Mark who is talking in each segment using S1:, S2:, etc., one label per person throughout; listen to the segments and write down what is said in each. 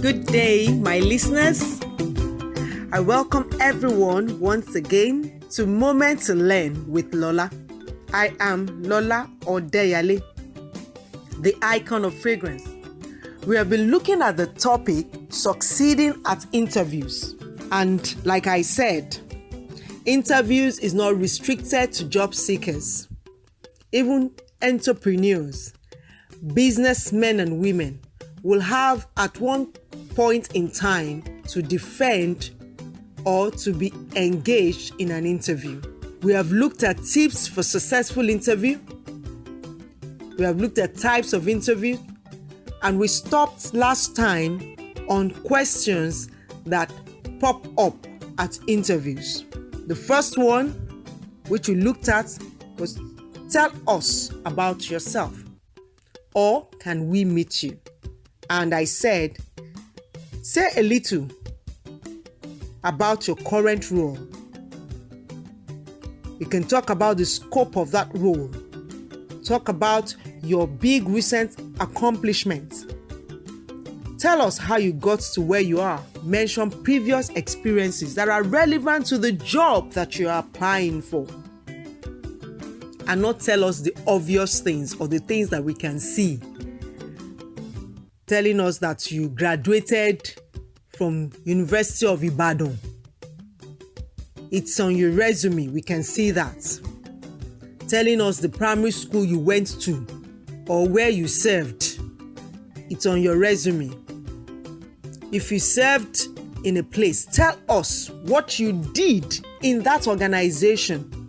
S1: Good day, my listeners. I welcome everyone once again to Moment to Learn with Lola. I am Lola Odeyale, the icon of fragrance. We have been looking at the topic succeeding at interviews. And like I said, interviews is not restricted to job seekers. Even entrepreneurs, businessmen and women will have at one point in time to defend or to be engaged in an interview. We have looked at tips for successful interview. We have looked at types of interview, and we stopped last time on questions that pop up at interviews. The first one, which we looked at, was tell us about yourself, or can we meet you? And I said, say a little about your current role. You can talk about the scope of that role. Talk about your big recent accomplishments. Tell us how you got to where you are. Mention previous experiences that are relevant to the job that you are applying for. And not tell us the obvious things or the things that we can see. Telling us that you graduated from University of Ibadan. It's on your resume, we can see that. Telling us the primary school you went to or where you served. It's on your resume. If you served in a place, tell us what you did in that organization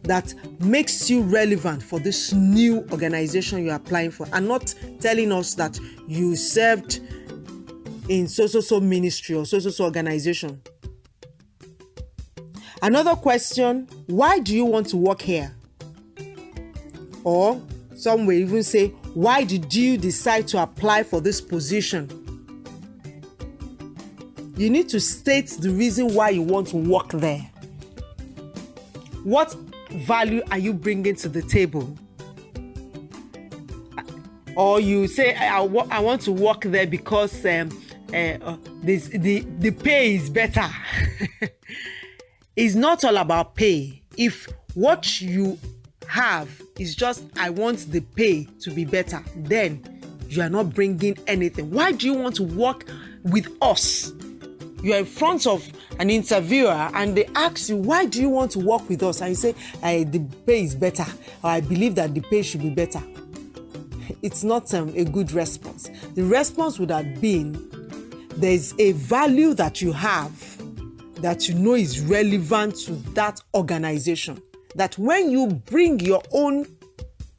S1: that makes you relevant for this new organization you're applying for, and not telling us that you served in so ministry or so organization. Another question, why do you want to work here? Or some will even say, why did you decide to apply for this position? You need to state the reason why you want to work there. What value are you bringing to the table? Or you say, I want to work there because the pay is better. It's not all about pay. If what you have is just, I want the pay to be better, then you are not bringing anything. Why do you want to work with us? You are in front of an interviewer and they ask you, why do you want to work with us? And you say, the pay is better, or I believe that the pay should be better. It's not a good response. The response would have been, there's a value that you have that you know is relevant to that organization. That when you bring your own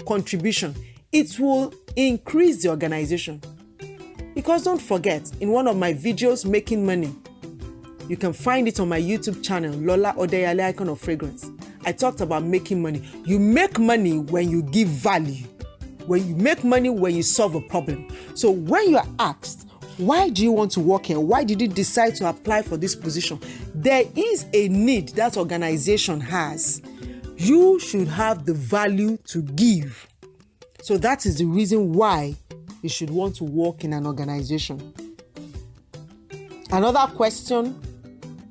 S1: contribution, it will increase the organization. Because don't forget, in one of my videos, Making Money, you can find it on my YouTube channel, Lola Odeyale, Icon of Fragrance. I talked about making money. You make money when you give value. When you make money when you solve a problem. So when you are asked, why do you want to work here? Why did you decide to apply for this position? There is a need that organization has. You should have the value to give. So that is the reason why you should want to work in an organization. Another question,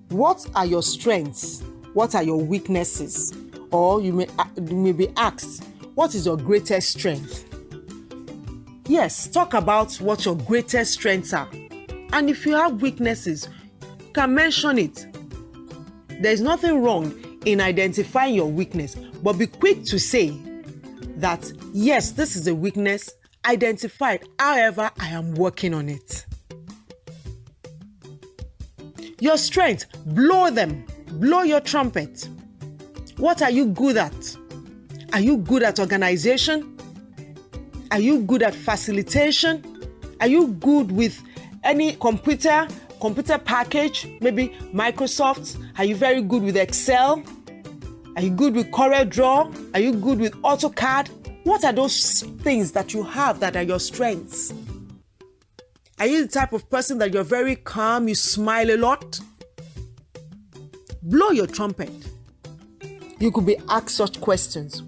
S1: what are your strengths? What are your weaknesses? Or you may be asked, what is your greatest strength? Yes, talk about what your greatest strengths are. And if you have weaknesses, you can mention it. There's nothing wrong in identifying your weakness, but be quick to say that, yes, this is a weakness, identified. However, I am working on it. Your strength, blow them. Blow your trumpet. What are you good at? Are you good at organization? Are you good at facilitation? Are you good with any computer package? Maybe Microsoft? Are you very good with Excel? Are you good with CorelDRAW? Are you good with AutoCAD? What are those things that you have that are your strengths? Are you the type of person that you're very calm, you smile a lot? Blow your trumpet. You could be asked such questions.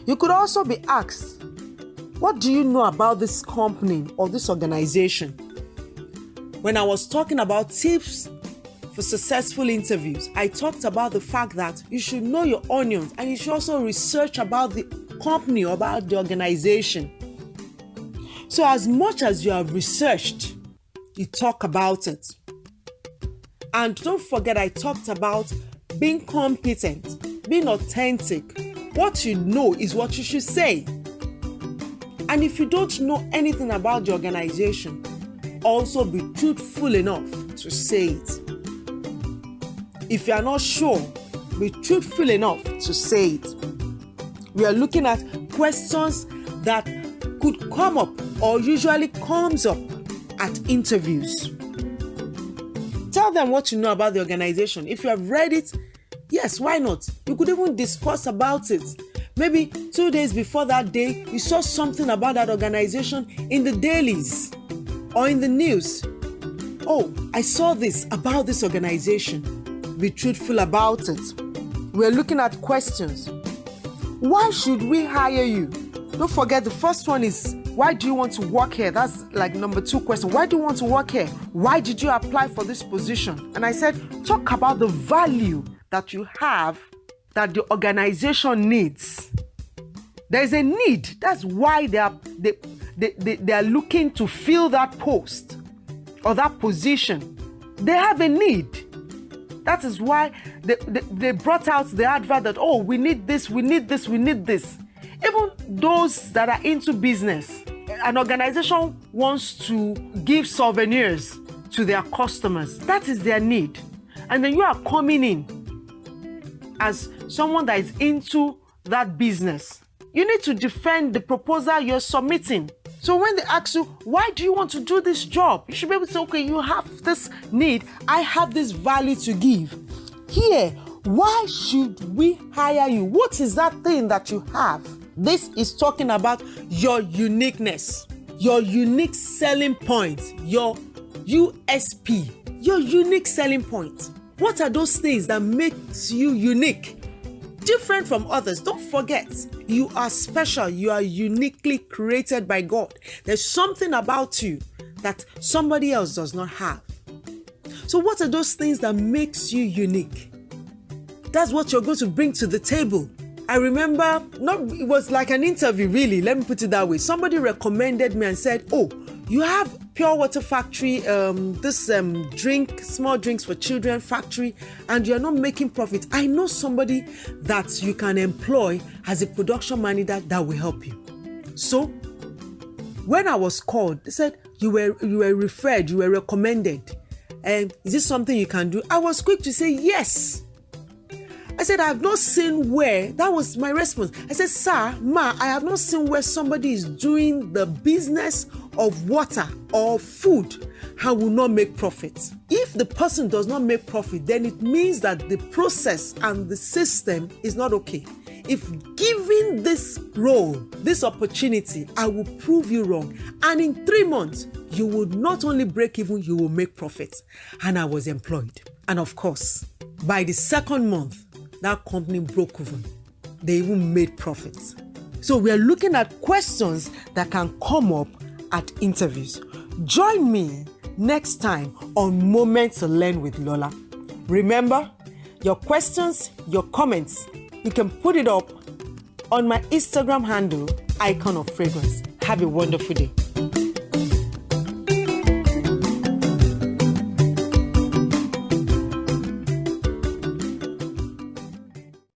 S1: You could also be asked, What do you know about this company or this organization? When I was talking about tips for successful interviews, I talked about the fact that you should know your onions and you should also research about the company or about the organization. So as much as you have researched, you talk about it. And don't forget, I talked about being competent, being authentic. What you know is what you should say. And if you don't know anything about the organization, also be truthful enough to say it. If you are not sure, be truthful enough to say it. We are looking at questions that could come up or usually comes up at interviews. Tell them what you know about the organization. If you have read it, yes, why not? You could even discuss about it. Maybe 2 days before that day, you saw something about that organization in the dailies or in the news. Oh, I saw this about this organization. Be truthful about it. We're looking at questions. Why should we hire you? Don't forget, the first one is, why do you want to work here? That's like number 2 question. Why do you want to work here? Why did you apply for this position? And I said, talk about the value that you have that the organization needs. There's a need. That's why they are looking to fill that post or that position. They have a need. That is why they brought out the advert that, oh, we need this, we need this, we need this. Even those that are into business, an organization wants to give souvenirs to their customers. That is their need. And then you are coming in as someone that is into that business. You need to defend the proposal you're submitting. So when they ask you, why do you want to do this job? You should be able to say, okay, you have this need. I have this value to give. Here, why should we hire you? What is that thing that you have? This is talking about your uniqueness, your unique selling point, your USP, your unique selling point. What are those things that makes you unique? Different from others. Don't forget, you are special. You are uniquely created by God. There's something about you that somebody else does not have. So what are those things that makes you unique? That's what you're going to bring to the table. I remember, it was like an interview really, let me put it that way. Somebody recommended me and said, oh, you have pure water factory, small drinks for children factory, and you're not making profit. I know somebody that you can employ as a production manager that will help you. So when I was called, they said, you were referred, you were recommended. Is this something you can do? I was quick to say yes. I said, I have not seen where, that was my response. I said, sir, I have not seen where somebody is doing the business of water or food and will not make profit. If the person does not make profit, then it means that the process and the system is not okay. If given this role, this opportunity, I will prove you wrong. And in 3 months, you would not only break even, you will make profit. And I was employed. And of course, by the 2nd month, that company broke even. They even made profits. So we are looking at questions that can come up at interviews. Join me next time on Moments to Learn with Lola. Remember, your questions, your comments, you can put it up on my Instagram handle, Icon of Fragrance. Have a wonderful day.